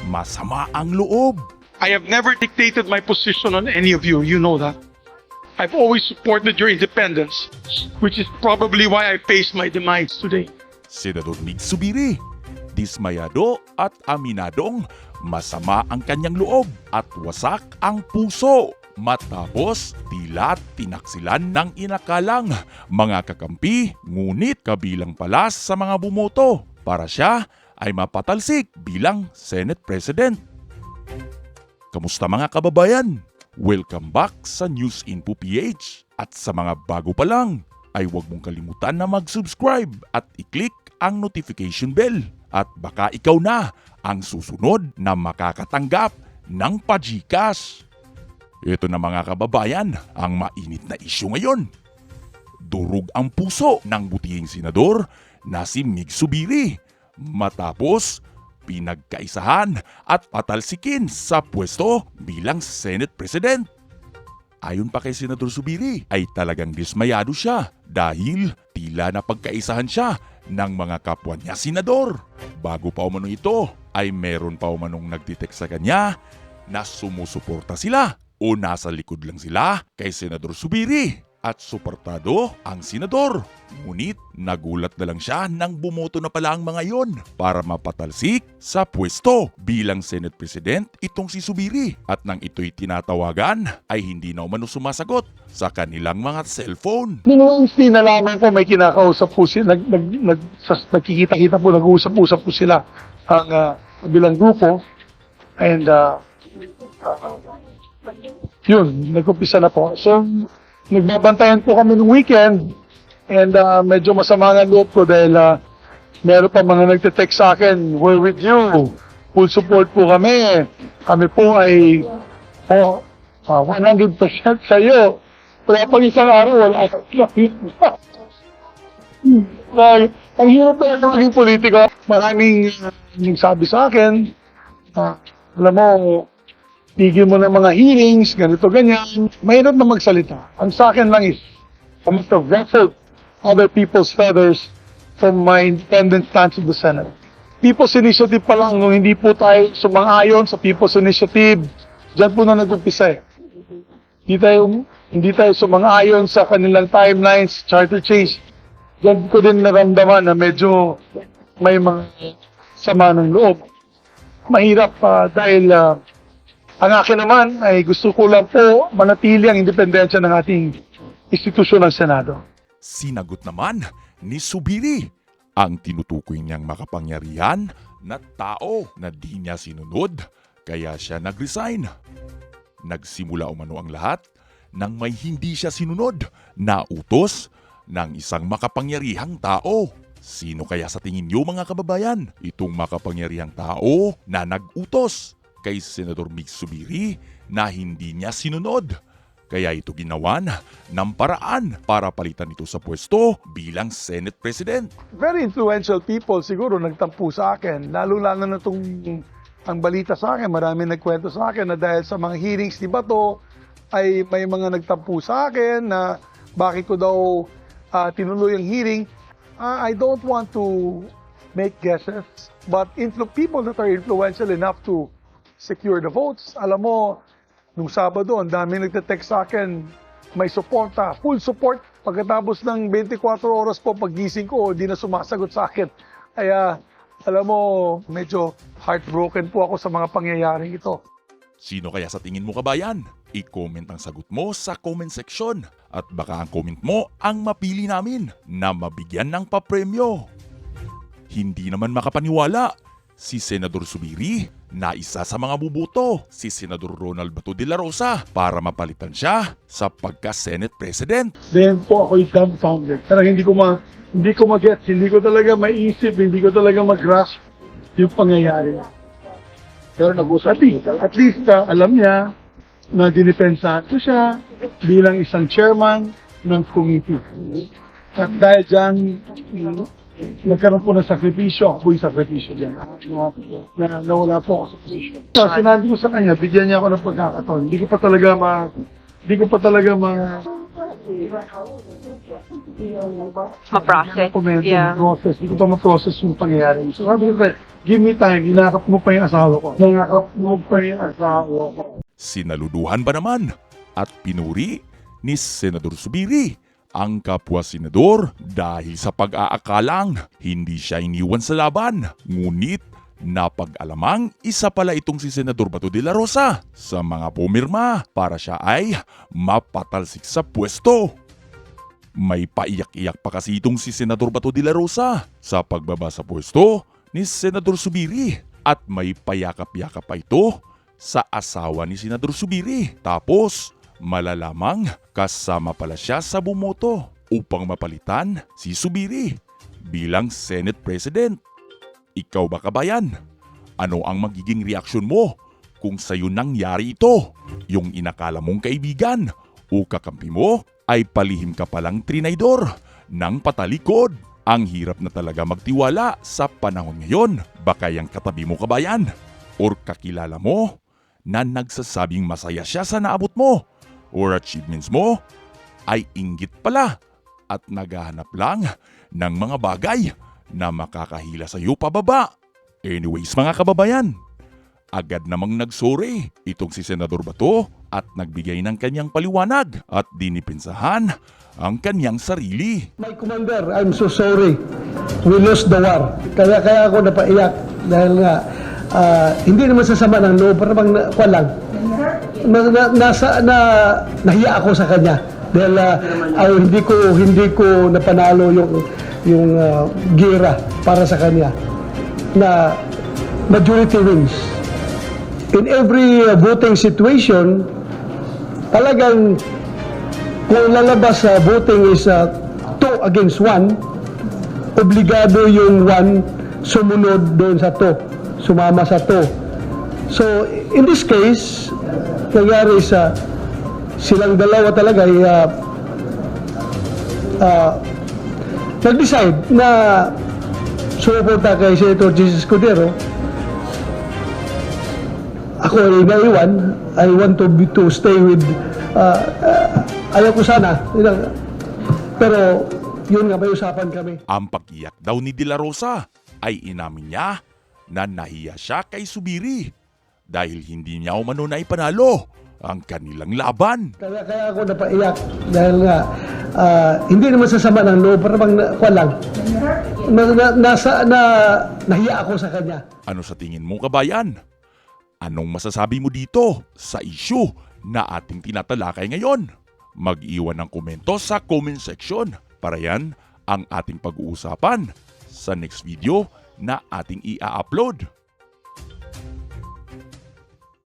masama ang loob. I have never dictated my position on any of you. You know that. I've always supported your independence, which is probably why I face my demise today. Senador Mig Zubiri, dismayado at aminadong masama ang kanyang loob at wasak ang puso matapos tila tinaksilan ng inakalang mga kakampi ngunit kabilang pala sa mga bumoto para siya ay mapatalsik bilang Senate President. Kamusta mga kababayan? Welcome back sa News Info PH at sa mga bago pa lang ay huwag mong kalimutan na mag-subscribe at i-click ang notification bell at baka ikaw na ang susunod na makakatanggap ng pa-GCash. Ito na mga kababayan ang mainit na isyu ngayon. Durog ang puso ng butihing senador na si Mig Zubiri matapos pinagkaisahan at patalsikin sa pwesto bilang Senate President. Ayon pa kay Senador Zubiri ay talagang dismayado siya dahil tila napagkaisahan siya ng mga kapwa niya senador. Bago pa umano ito ay meron pa umanong nagtitek sa kanya na sumusuporta sila o nasa likod lang sila kay Senador Zubiri at suportado ang senador. Ngunit nagulat na lang siya nang bumoto na pala ang mga yon para mapatalsik sa pwesto bilang Senate President itong si Zubiri at nang ito'y tinatawagan ay hindi na umano sumasagot sa kanilang mga cellphone. Nung nalaman ko may kinakausap po sila, nagkikita-kita po, nag-uusap-usap po sila ang bilang grupo and yun, nag-umpisa na po. So, nagbabantayan po kami ng weekend and medyo masama nga loob ko dahil meron pa mga nagte-text sa akin, we're with you, full support po kami. Kami po ay 100% sa iyo. Wala pang isang araw, wala akong ang hirap na ito maging politiko. Maraming nagsabi sa akin, alam mo, tigil mo ng mga hearings, ganito, ganyan. Mahirap na magsalita. Ang sa akin lang is, I must have ruffled other people's feathers from my independent stance of the Senate. People's Initiative pa lang, nung hindi po tayo sumang-ayon sa People's Initiative, dyan po na nag-umpisa eh. Hindi tayo sumang-ayon sa kanilang timelines, charter change. Dyan ko din naramdaman na medyo may mga sama ng loob. Mahirap dahil ang akin naman ay gusto ko lang po manatili ang independensya ng ating institusyon ng Senado. Sinagot naman ni Zubiri ang tinutukoy niyang makapangyarihan na tao na di niya sinunod kaya siya nag-resign. Nagsimula umano ang lahat nang may hindi siya sinunod na utos ng isang makapangyarihang tao. Sino kaya sa tingin niyo mga kababayan itong makapangyarihang tao na nag-utos kay Senador Mig Zubiri na hindi niya sinunod? Kaya ito ginawan ng paraan para palitan ito sa pwesto bilang Senate President. Very influential people siguro nagtampo sa akin. Lalo-lalo na itong ang balita sa akin. Marami nagkwento sa akin na dahil sa mga hearings ni Bato ay may mga nagtampo sa akin na bakit ko daw tinuloy ang hearing. I don't want to make guesses, but people that are influential enough to secure the votes. Alam mo, nung Sabado, ang daming nagte-text sa akin, may suporta, full support. Pagkatapos ng 24 oras po, paggising ko, di na sumasagot sa akin. Kaya, alam mo, medyo heartbroken po ako sa mga pangyayaring ito. Sino kaya sa tingin mo kabayan? I-comment ang sagot mo sa comment section at baka ang comment mo ang mapili namin na mabigyan ng papremyo. Hindi naman makapaniwala si Senador Zubiri na isa sa mga buboto si Senador Ronald Bato de la Rosa para mapalitan siya sa pagka-Senate President. Then po ako'y dumbfounded. Talagang hindi ko mag-get, hindi ko talaga maisip, hindi ko talaga mag-grasp yung pangyayari. Pero nag-usap. At least alam niya na dinipensahan ko siya bilang isang chairman ng committee. At dahil dyan, nagkaroon po ng sakripisyo. Ako yung sakripisyo dyan. Na nawala po ako sa sakripisyo. Sinabi ko sa kanya, bigyan niya ako ng pagkakataon. Hindi ko pa talaga ma-process. Komento, Yeah. process. Hindi ko pa ma-process yung pangyayari. So sabi ko, give me time, hinakap mo pa yung asawa ko. Hinakap mo pa yung asawa ko. Sinaluduhan ba naman at pinuri ni Senador Zubiri ang kapwa senador dahil sa pag-aakalang hindi siya iniwan sa laban. Ngunit napag-alamang isa pala itong si Senador Bato de la Rosa sa mga pumirma para siya ay mapatalsik sa pwesto. May paiyak-iyak pa kasi itong si Senador Bato de la Rosa sa pagbaba sa pwesto ni Senador Zubiri at may payakap-yakap pa ito sa asawa ni Senador Zubiri. Tapos malalamang kasama pala siya sa bumoto upang mapalitan si Zubiri bilang Senate President. Ikaw ba kabayan? Ano ang magiging reaksyon mo kung sa'yo nangyari ito? Yung inakala mong kaibigan o kakampi mo ay palihim ka palang trinaydor ng patalikod. Ang hirap na talaga magtiwala sa panahon ngayon. Baka yung katabi mo kabayan or kakilala mo na nagsasabing masaya siya sa naabot mo or achievements mo ay inggit pala at naghahanap lang ng mga bagay na makakahila sa iyo pababa. Anyways mga kababayan, agad namang nagsorry itong si Senador Bato at nagbigay ng kanyang paliwanag at dinipinsahan ang kanyang sarili. My commander, I'm so sorry. We lost the war. Kaya ako napaiyak dahil nga hindi naman sasama ng loob, parang kuwan lang. Nahiya ako sa kanya dahil hindi ko napanalo yung gira para sa kanya na majority wins. In every voting situation, talagang kung lalabas sa voting is 2 against 1, obligado yung 1 sumunod doon sa 2, sumama sa 2. So, in this case, nangyari silang dalawa talaga ay nag-decide na sumuporta kay Senator Jesus Escudero. Ako ay naiwan. I want to stay with ayaw ko sana. Pero yun nga, may usapan kami. Ang pag-iyak daw ni De La Rosa ay inamin niya na nahiya siya kay Zubiri dahil hindi niya umano na ipanalo ang kanilang laban. Kaya ako napaiyak dahil nga hindi naman sasama ng loob, parang kuwan lang. Nahiya ako sa kanya. Ano sa tingin mo kabayan? Anong masasabi mo dito sa issue na ating tinatalakay ngayon? Mag-iwan ng komento sa comment section para yan ang ating pag-uusapan sa next video na ating i-upload.